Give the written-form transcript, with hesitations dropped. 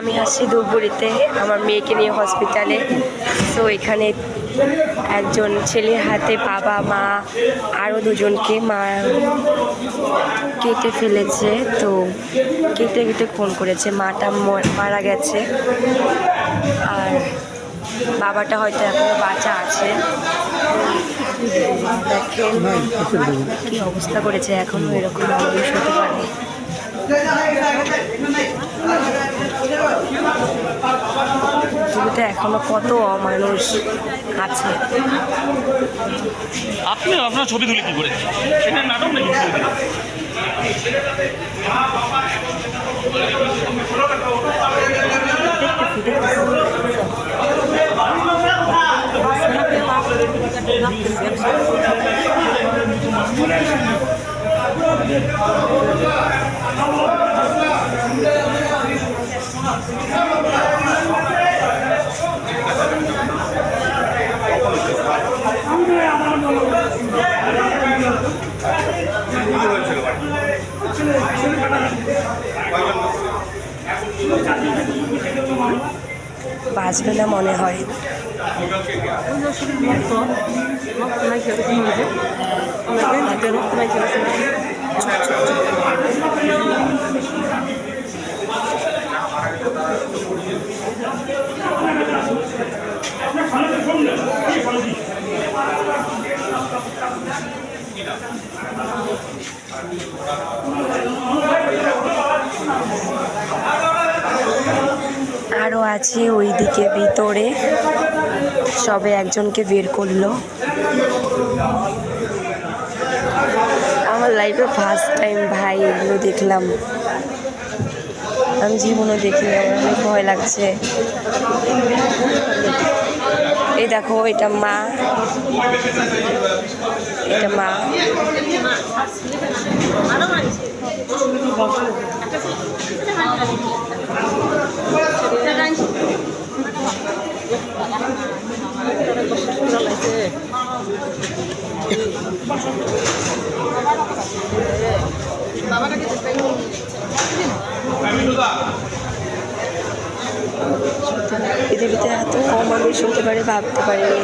আমি আসছি ধূপগুড়িতে আমার মেয়েকে নিয়ে হসপিটালে। তো এখানে একজন ছেলের হাতে বাবা মা আরও দুজনকে কেটে ফেলেছে। তো কেটে কেটে খুন করেছে। মাটা মারা গেছে আর বাবাটা হয়তো এখনো বাঁচা আছে। দেখেন কি অবস্থা করেছে, এখনো এরকম মানুষ হতে পারে। পৃথিবীতে এখনো কত অমানুষ আছে। আপনি আপনার ছবি তুলে কি করে সেটা নাটক নাকি? বাঁচবে না মনে হয়। আরও আছে ওইদিকে ভিতরে, সবে একজনকে বের করলো। আমার লাইফে ফার্স্ট টাইম ভাই এগুলো দেখলাম, আমি জীবনে দেখিনি, আমার অনেক ভয় লাগছে। এই দেখো এটা মা, এটা মা। পৃথিবীতে এত কম মানুষ হতে পারে ভাবতে পারিনি।